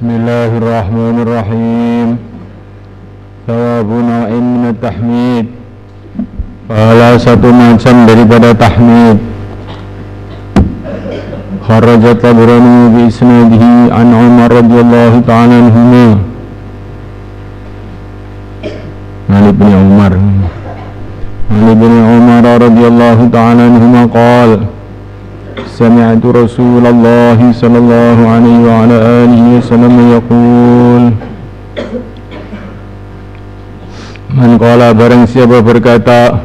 Bismillahirrahmanirrahim. Thawabun na'in minat tahmid. Pahala satu macam daripada tahmid. Kharajat Tabrani bi isnadihi an Umar radhiyallahu ta'ala anhuma. Ali bin Umar radhiyallahu ta'ala anhuma qala سمعت رسول الله صلى الله عليه وعلى آله وسلم يقول من قال barang siapa berkata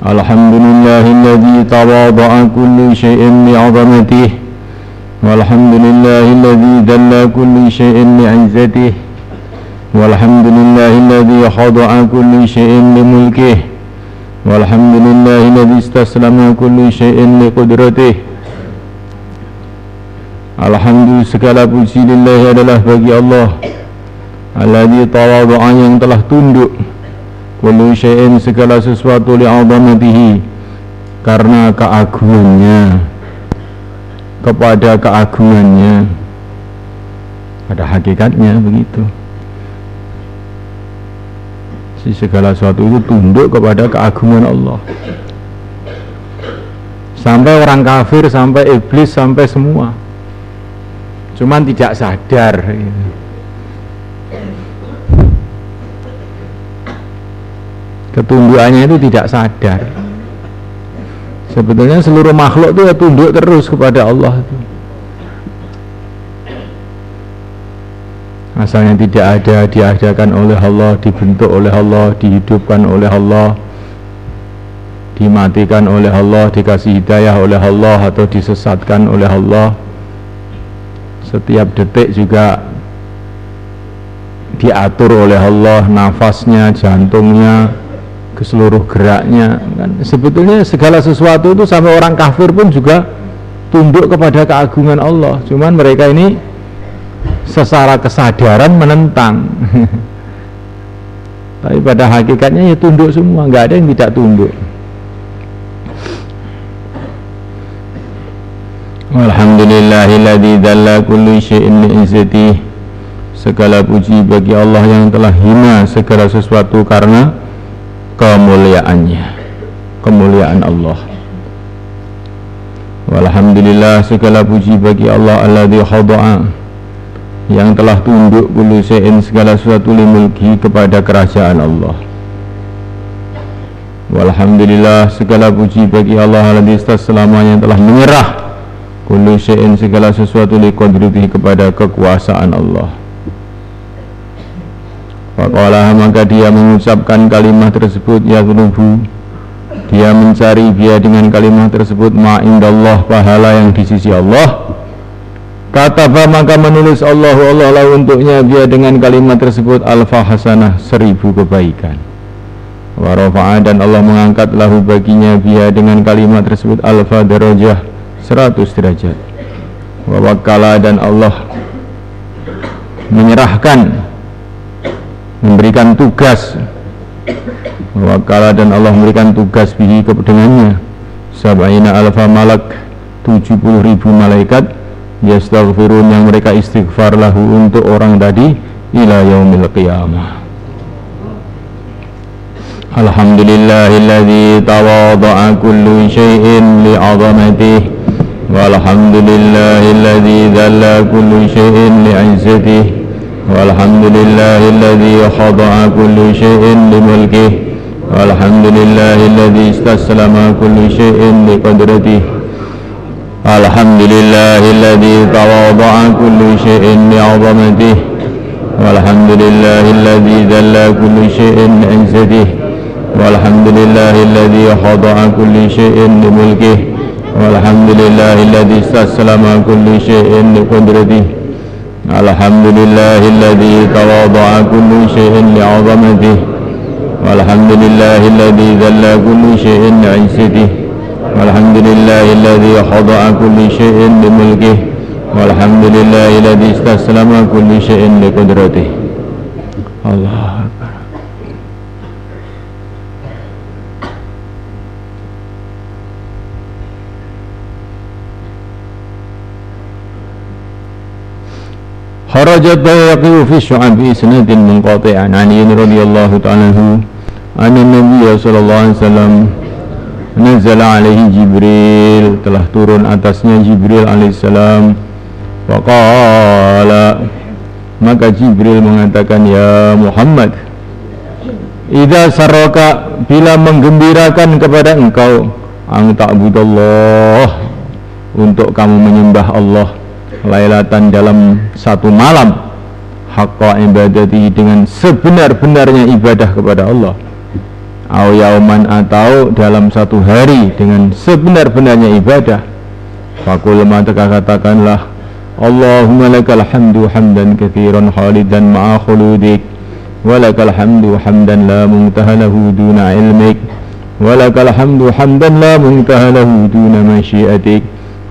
Alhamdulillahilladzi tawadha'a kullu syai'in li'azamatihi walhamdulillahilladzi dalla kullu syai'in li'izzatihi walhamdulillahilladzi khada'a kullu syai'in limulkihi walhamdulillahilladzi istaslama kullu syai'in liqudratihi. Alhamdulillah, segala puji lillahi adalah bagi Allah alladzi tawadha'a, yang telah tunduk kullu syai'in, segala sesuatu li'azamatihi, karena keagungannya, kepada keagungannya. Pada hakikatnya begitu, segala sesuatu itu tunduk kepada keagungan Allah. Sampai orang kafir, sampai iblis, sampai semua, cuman tidak sadar. Ketundukannya itu tidak sadar. Sebetulnya seluruh makhluk itu ya tunduk terus kepada Allah itu. Asalnya tidak ada, diadakan oleh Allah, dibentuk oleh Allah, dihidupkan oleh Allah, dimatikan oleh Allah, dikasih hidayah oleh Allah atau disesatkan oleh Allah. Setiap detik juga diatur oleh Allah, nafasnya, jantungnya, ke seluruh geraknya kan. Sebetulnya segala sesuatu itu sampai orang kafir pun juga tunduk kepada keagungan Allah. Cuman mereka ini secara kesadaran menentang. Tapi pada hakikatnya ya tunduk semua, nggak ada yang tidak tunduk. Alhamdulillahilladzi dalla kulli syai'in li'izzatihi. Segala puji bagi Allah yang telah hina segala sesuatu karena kemuliaannya, kemuliaan Allah. Walhamdulillah, segala puji bagi Allah alladzi khada'a, yang telah tunduk kulli syai'in, segala sesuatu limulki, kepada kerajaan Allah. Walhamdulillah, segala puji bagi Allah alladzi istaslama, yang telah menyerah kullu syai'in, segala sesuatu liqadratihi, kepada kekuasaan Allah. Faqala, maka dia mengucapkan kalimat tersebut, yatlubu, dia mencari dia dengan kalimat tersebut, ma indallah, pahala yang di sisi Allah. Kataba, maka menulis Allah lah untuknya dia dengan kalimat tersebut, alfa hasanah, 1000 kebaikan. Wa rafa'a, dan Allah mengangkat lahu baginya dia dengan kalimat tersebut, alfa darajah, 100 derajat. Wa wakala, dan Allah menyerahkan, memberikan tugas. Wa wakala, dan Allah memberikan tugas bihi, dengannya, sab'ina alfa malak, 70.000 malaikat, yastaghfirun, yang mereka istighfar lahu, untuk orang tadi, ila yaumil qiyamah. Alhamdulillahilladzi tawadha'a kullu syai'in li'azamatihi walhamdulillahilladzi dhalla kullu syai'in li'izzatihi walhamdulillahilladzi khada'a kullu syai'in limulkihi walhamdulillahilladzi istaslama kullu syai'in liqudratihi alhamdulillahilladzi tawadha'a kullu syai'in li'azamatihi walhamdulillahilladzi dhalla kullu syai'in li'izzatihi walhamdulillahilladzi khada'a kullu syai'in limulkihi walhamdulillahilladzi istaslama kullu syai'in liqudratihi alhamdulillahilladzi tawadha'a kullu syai'in li'azamatihi walhamdulillahilladzi dhalla kullu syai'in li'izzatihi walhamdulillahilladzi khada'a kullu syai'in limulkihi walhamdulillahilladzi istaslama kullu syai'in liqudratihi. Allah Akbar. kharajat Bayhaqi fi syu'ab isnadin munqati'an an Ali radhiyallahu ta'ala anhu anna Nabiy sallallahu alaihi wasallam nazala alaihi Jibril, telah turun atasnya Jibril alaihissalam. Faqala, maka Jibril mengatakan, ya Muhammad, idza sarraka, bila menggembirakan kepada engkau, ang ta'budallah, untuk kamu menyembah Allah, lailatan, dalam satu malam, haqqa ibadati, dengan sebenar-benarnya ibadah kepada Allah, au yauman, atau dalam satu hari dengan sebenar-benarnya ibadah. Faqul, maka katakanlah, Allahumma lakal hamdu hamdan katsiran khalidan ma'a khuludik, wa lakal hamdu hamdan la muntaha lahu duna ilmik, wa lakal hamdu hamdan la muntaha lahu duna masyiatik,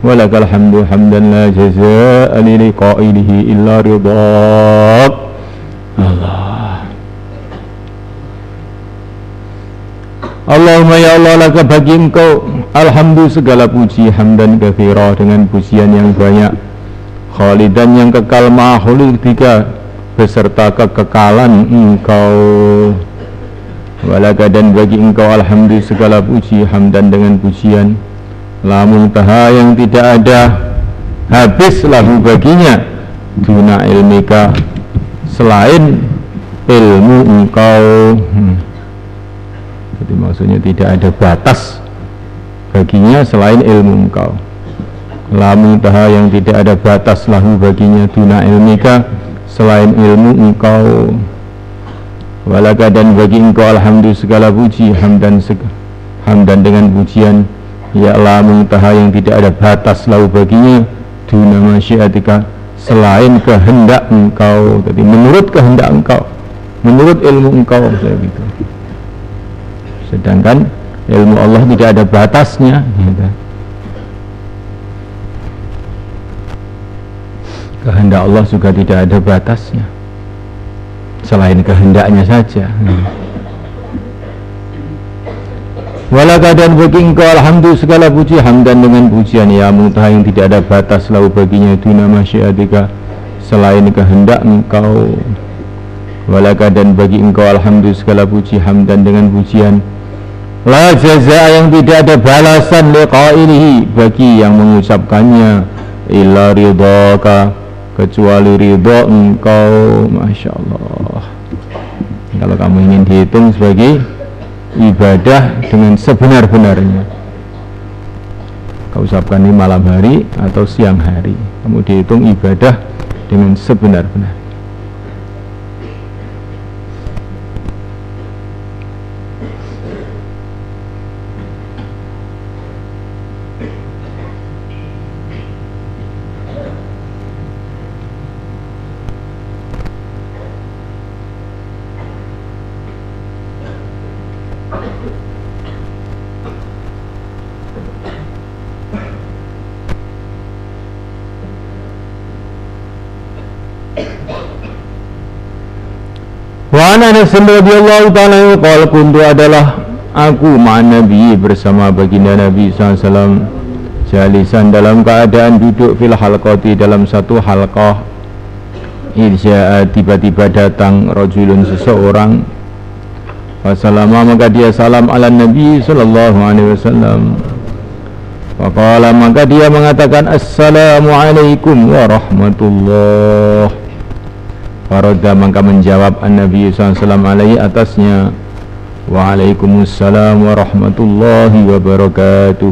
wa lakal hamdu hamdan la jazaa'a li qailihi illa ridhak. Allah. Allahumma ya Allah, laka, bagi engkau, alhamdu, segala puji, hamdan katsira, dengan pujian yang banyak, khalidan, yang kekal, ma'khulidika, beserta kekekalan engkau, walaka, dan bagi engkau, alhamdu, segala puji, hamdan, dengan pujian, la muntaha, yang tidak ada habis, lahu, baginya, duna ilmika, selain ilmu engkau. Jadi maksudnya tidak ada batas baginya selain ilmu engkau. La muntaha, yang tidak ada batas, lahu, baginya, duna ilmika, selain ilmu engkau. Walaka, dan bagi engkau, alhamdu, segala puji, hamdan, hamdan, dengan pujian, ya la muntaha, yang tidak ada batas, lahu, baginya, duna masyiatika, selain kehendak engkau. Jadi menurut kehendak engkau, menurut ilmu engkau, saya gitu. Sedangkan ilmu Allah tidak ada batasnya, gitu. Kehendak Allah juga tidak ada batasnya, selain kehendaknya saja. Walaka, dan bagi engkau, alhamdu, segala puji, hamdan, dengan pujian, ya muntaha, yang tidak ada batas, lahu, baginya, duna masyiatika, selain kehendak engkau. Walaka, dan bagi engkau, alhamdu, segala puji, hamdan, dengan pujian, la jazaa, yang tidak ada balasan, liqailihi, bagi yang mengucapkannya, illa ridhaka, kecuali ridha engkau. Masya Allah. Kalau kamu ingin dihitung sebagai ibadah dengan sebenar-benarnya, kau ucapkan di malam hari atau siang hari, kamu dihitung ibadah dengan sebenar-benarnya. Wa Anas radhiyallahu ta'ala qala, kuntu, adalah aku, ma'an Nabi, bersama baginda Nabi SAW, jalisan, dalam keadaan duduk, fil halqati, dalam satu halqah, Irsya'a, tiba-tiba datang, rajulun, seseorang, fasalama, maka dia salam, ala Nabi sallallahu alaihi wasallam. Faqala, maka dia mengatakan, assalamualaikum warahmatullah. Faradda, maka menjawab Nabi SAW alaihi, atasnya, waalaikumsalam warahmatullahi wabarakatuh.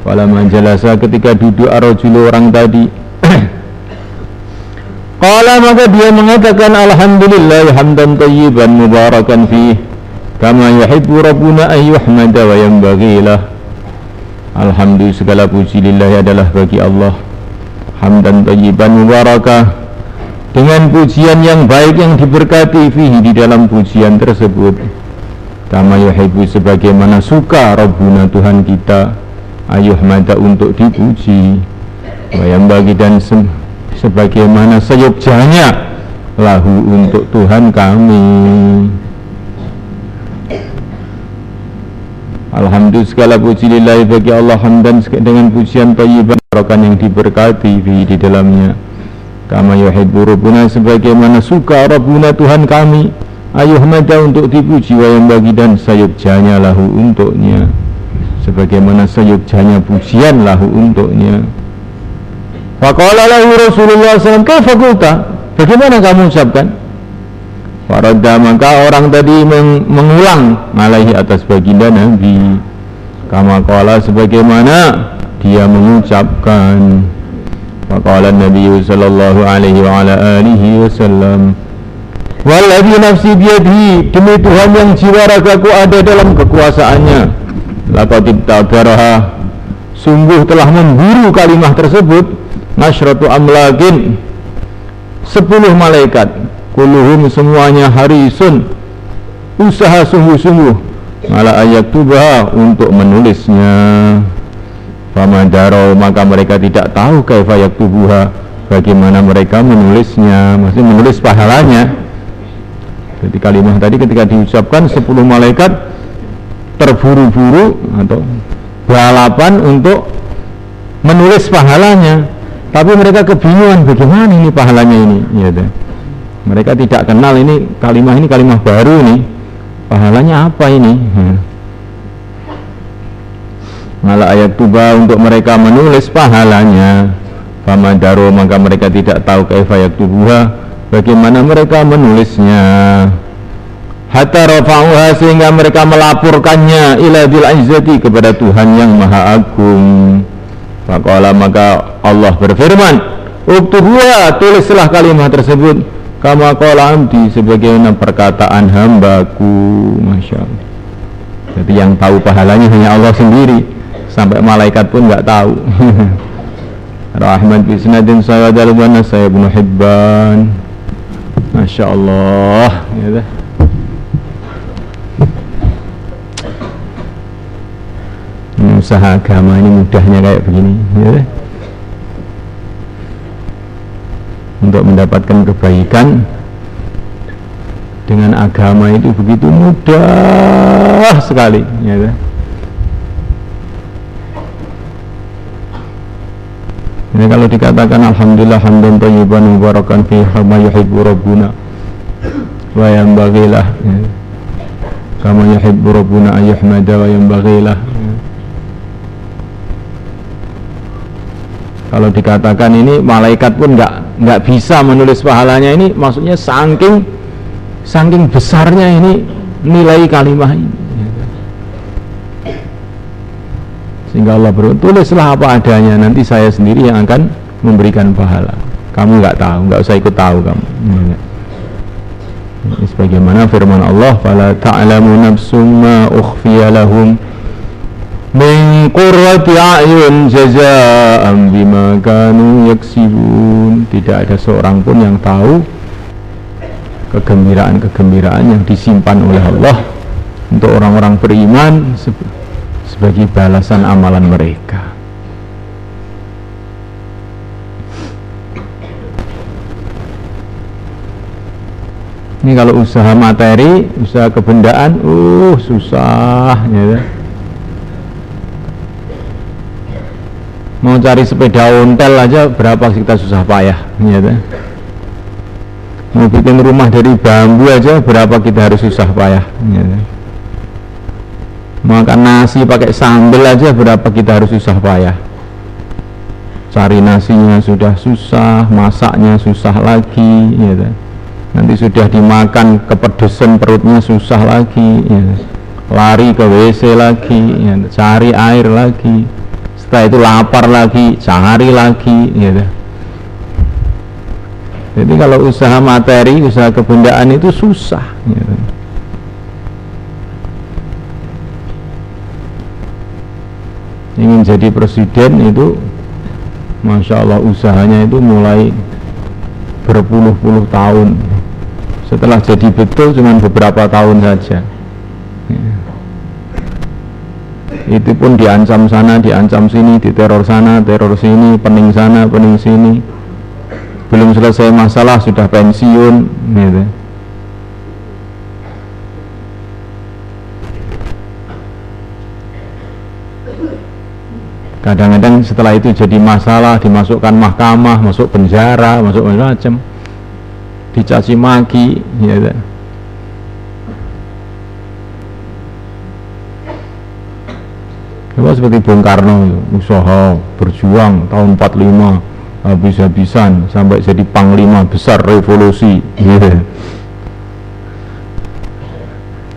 Falamma jalasa, ketika duduk, ar-rajulu, orang tadi, qala, maka dia mengatakan, alhamdulillah hamdan tayyiban mubarakan fih, kama yuhibbu rabbuna an yuhmada wa yanbaghi lah. Alhamdulillah, segala puji lillahi, adalah bagi Allah, hamdan tayyiban mubarakah, dengan pujian yang baik, yang diberkati, fihi, di dalam pujian tersebut, kama yuhibbu, sebagaimana suka, rabbuna, Tuhan kita, ayuhmada, untuk dipuji, wayam bagi, dan sebagaimana seyogjanya, lahu, untuk Tuhan kami. Alhamdulillah, segala puji lillahi, bagi Allah, hamdan, dengan pujian thayyiban, barakan, yang diberkati, di dalamnya, kama yuhibbu rabbuna, sebagaimana suka Rabbuna Tuhan kami, ayuhmada untuk dipuji, wa yang bagi dan sayukjanya lahu untuknya, sebagaimana sayukjanya pujian lahu untuknya. Faqala lahu Rasulullah SAW, kaifa qulta, bagaimana kamu ucapkan? Faradda, maka orang tadi mengulang alaihi atas baginda Nabi, kama qala, sebagaimana dia mengucapkan. Faqala Nabi sallallahu alaihi wa ala alihi wasallam, walladzi nafsi biyadihi, demi Tuhan yang jiwa ragaku ada dalam kekuasaannya, laqad tabaraha, sungguh telah memburu kalimah tersebut, nasratu amlakin, 10 malaikat, kulluhum semuanya harisun, usaha sungguh-sungguh, ala ayaktubah untuk menulisnya. Famadaro, maka mereka tidak tahu kaifa yaktubuha, bagaimana mereka menulisnya, maksudnya menulis pahalanya. Jadi kalimah tadi ketika diucapkan 10 malaikat terburu-buru atau balapan untuk menulis pahalanya, tapi mereka kebingungan bagaimana ini pahalanya ini, ya. Mereka tidak kenal ini kalimah baru nih, pahalanya apa ini? Malah ayat tuba, untuk mereka menulis pahalanya. Famadaro, maka mereka tidak tahu kaifa yaktubuha, bagaimana mereka menulisnya. Hatta rafa'uha, sehingga mereka melaporkannya ila dzil izzati, kepada Tuhan yang Maha Agung. Faqala, maka Allah berfirman, uktubuha, tulislah kalimah tersebut, kama qala amdi, sebagaimana perkataan hambaku. Masya Allah. Jadi yang tahu pahalanya hanya Allah sendiri, sampai malaikat pun nggak tahu. Rahman bisnadin saya dalwana saya Ibnu Hibban. Masya Allah, ya dah. Usaha agama ini mudahnya kayak begini, ya dah. Untuk mendapatkan kebaikan dengan agama itu begitu mudah sekali, ya dah. Ini kalau dikatakan alhamdulillah hamdan thayyiban mubarakan fi kama yuhibbu rabbuna wa yanbaghilah, ya. Kama yuhibbu rabbuna ayyuhmada wa yanbaghilah, ya. Kalau dikatakan ini malaikat pun nggak bisa menulis pahalanya, ini maksudnya saking besarnya ini nilai kalimah ini, ya. Sehingga Allah berfirman, tulislah apa adanya, nanti saya sendiri yang akan memberikan pahala. Kamu nggak tahu, nggak usah ikut tahu kamu. Ini sebagaimana firman Allah, fala ta'lamu nafsum ma ukhfiya lahum min qurrati a'yun jazaa'an bima kanu yaksibun. Tidak ada seorang pun yang tahu kegembiraan yang disimpan oleh Allah untuk orang-orang beriman sebagai balasan amalan mereka. Ini kalau usaha materi, usaha kebendaan, susah, ya. Mau cari sepeda ontel aja berapa kita susah payah, ya. Mau bikin rumah dari bambu aja berapa kita harus susah payah, ya. Makan nasi pakai sambal aja berapa kita harus susah payah. Cari nasinya sudah susah, masaknya susah lagi, ya. Nanti sudah dimakan kepedesan perutnya susah lagi, ya. Lari ke WC lagi, ya. Cari air lagi, setelah itu lapar lagi, cari lagi, ya. Jadi kalau usaha materi, usaha kebendaan itu susah, ya. Ingin jadi presiden itu Masya Allah usahanya itu mulai berpuluh-puluh tahun. Setelah jadi betul cuma beberapa tahun saja, ya. Itu pun diancam sana, diancam sini, diteror sana, teror sini, pening sana, pening sini. Belum selesai masalah sudah pensiun, gitu. Kadang-kadang setelah itu jadi masalah, dimasukkan mahkamah, masuk penjara, masuk macam-macam, dicaci maki, ya. Coba seperti Bung Karno, usaha berjuang tahun 45 habis-habisan sampai jadi panglima besar revolusi, ya.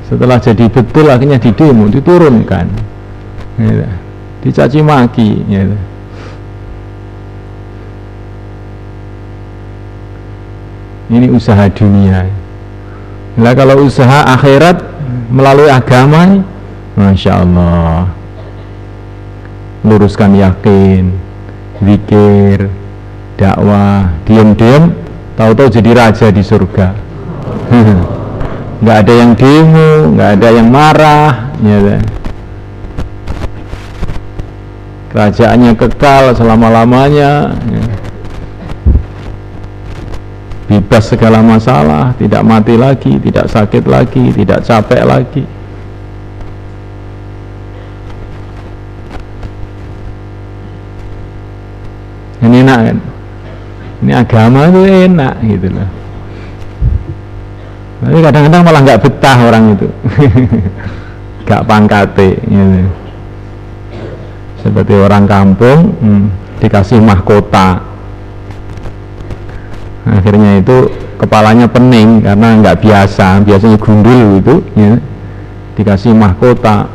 Setelah jadi betul akhirnya didemo, diturunkan, ya. Dicaci maki, ya. Ini usaha dunia. Nah, kalau usaha akhirat melalui agama, Masya Allah, luruskan yakin, zikir, dakwah, diam-diam tahu-tahu jadi raja di surga. Nggak ada yang demo, nggak ada yang marah, ya. Kerajaannya kekal selama-lamanya, ya. Bebas segala masalah, tidak mati lagi, tidak sakit lagi, tidak capek lagi. Ini enak kan? Ini agama itu enak gitu loh. Tapi kadang-kadang malah nggak betah orang itu, nggak pangkate, gitu. Seperti orang kampung dikasih mahkota, akhirnya itu kepalanya pening karena nggak biasa, biasanya gundul gitu, ya. Dikasih mahkota,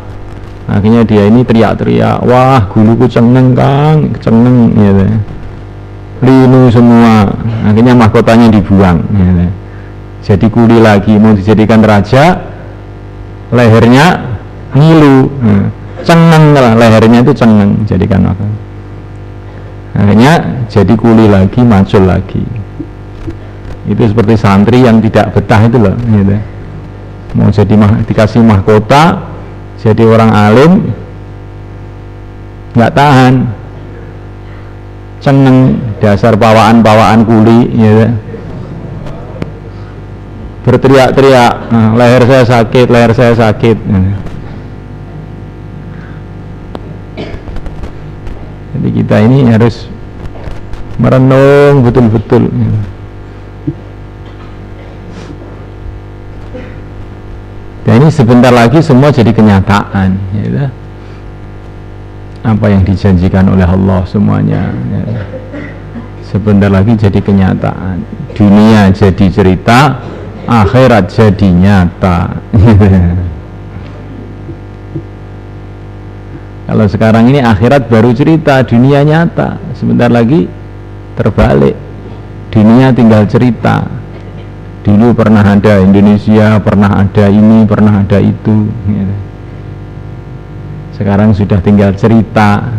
akhirnya dia ini teriak-teriak, wah guluku cengeng kang, cengeng, gitu. Linu semua, akhirnya mahkotanya dibuang, gitu. Jadi kuli lagi, mau dijadikan raja, lehernya ngilu, cengeng lah, lehernya itu cengeng, jadikan makan. Akhirnya jadi kuli lagi, macul lagi. Itu seperti santri yang tidak betah itu loh, gitu. Mau jadi dikasih mahkota, jadi orang alim, nggak tahan, cengeng, dasar bawaan kuli, gitu. Berteriak-teriak, leher saya sakit. Jadi kita ini harus merenung betul-betul. Dan ini sebentar lagi semua jadi kenyataan, ya. Apa yang dijanjikan oleh Allah semuanya, ya. Sebentar lagi jadi kenyataan. Dunia jadi cerita, akhirat jadi nyata. Kalau sekarang ini akhirat baru cerita, dunia nyata. Sebentar lagi terbalik, dunia tinggal cerita. Dulu pernah ada Indonesia, pernah ada ini, pernah ada itu, ya. Sekarang sudah tinggal cerita.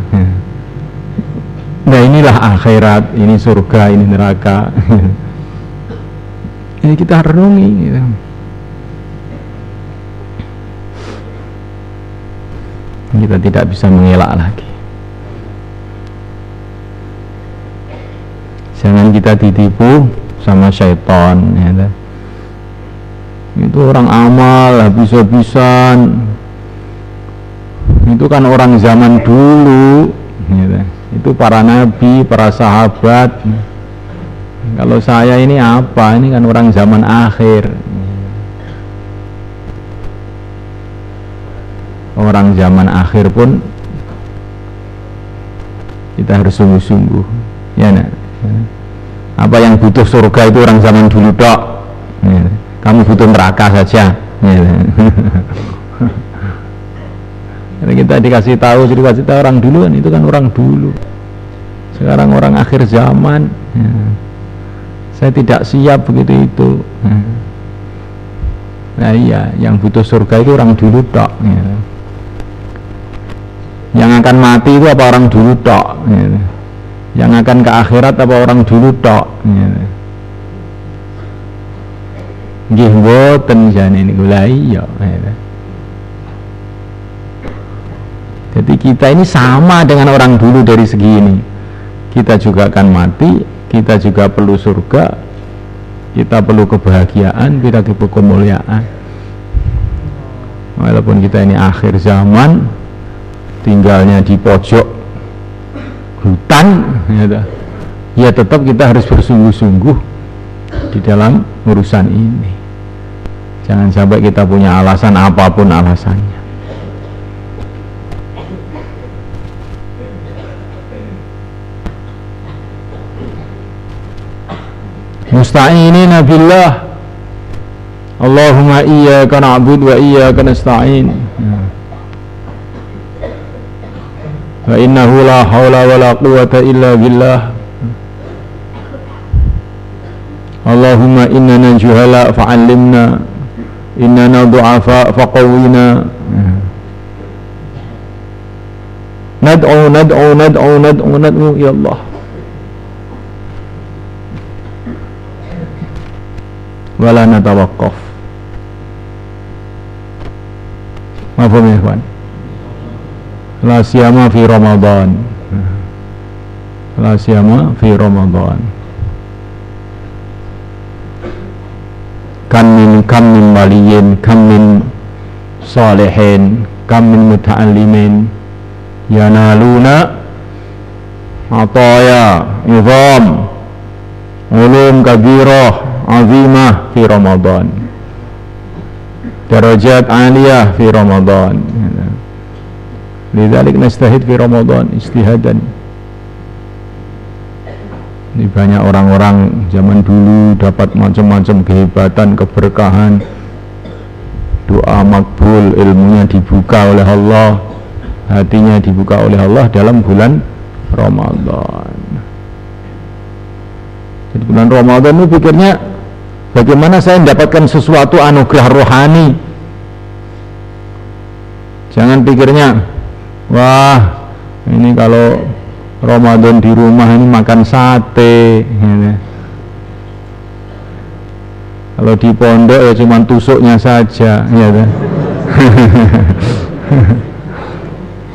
Nah inilah akhirat, ini surga, ini neraka. Ini kita renungi, gitu. Kita tidak bisa mengelak lagi. Jangan kita ditipu sama syaitan, ya. Itu orang amal habis-habisan. Itu kan orang zaman dulu, ya. Itu para nabi, para sahabat. Kalau saya ini apa? Ini kan orang zaman akhir. Orang zaman akhir pun kita harus sungguh-sungguh, ya nak. Apa yang butuh surga itu orang zaman dulu dok, ya. Kamu butuh neraka saja, ya. Kita dikasih tahu orang dulu kan, itu kan orang dulu. Sekarang orang akhir zaman, ya. Saya tidak siap begitu itu. Nah iya, yang butuh surga itu orang dulu dok, ya. Yang akan mati itu apa orang dulu dok, ya. Yang akan ke akhirat apa orang dulu tok, ya. Nggih mboten jane niku lha iya, ya. Jadi kita ini sama dengan orang dulu dari segi ini. Kita juga akan mati, kita juga perlu surga, kita perlu kebahagiaan, kita perlu kemuliaan. Walaupun kita ini akhir zaman, tinggalnya di pojok hutan, ya tetap kita harus bersungguh-sungguh di dalam urusan ini. Jangan sampai kita punya alasan apapun alasannya. Musta'inina billah. Allahumma iyyaka na'budu wa iyyaka nasta'in. Wa innahu la hawla wa la quwwata illa billah. Allahumma innana juhala fa'allimna, innana du'afa faqawwina. Nad'u ya Allah. Wala natawaqqaf. Mafhum ya ikhwan? La siyama fi Ramadan. La siyama fi Ramadan. Kam min waliyin, kam min salihin, kam min muta'allimin yanaluna ataya izam ulum kabirah azimah fi Ramadan, darajat aliyah fi Ramadan. Lidzalik nastahid fi Ramadan istihadan. Ini banyak orang-orang zaman dulu dapat macam-macam kehebatan, keberkahan, doa makbul, ilmunya dibuka oleh Allah, hatinya dibuka oleh Allah dalam bulan Ramadan. Jadi bulan Ramadan itu pikirnya bagaimana saya mendapatkan sesuatu anugerah rohani. Jangan pikirnya, wah ini kalau Ramadan di rumah ini makan sate gitu. Kalau di pondok ya cuma tusuknya saja gitu.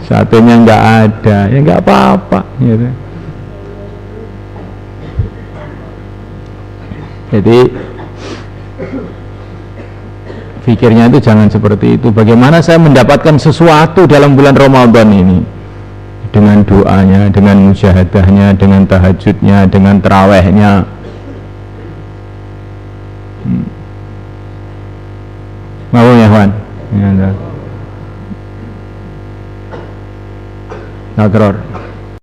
Satenya nggak ada, ya nggak apa-apa gitu. Jadi pikirnya itu jangan seperti itu. Bagaimana saya mendapatkan sesuatu dalam bulan Ramadan ini? Dengan doanya, dengan musyahadahnya, dengan tahajudnya, dengan tarawehnya. Mau ya Wan? Ya, Nadror.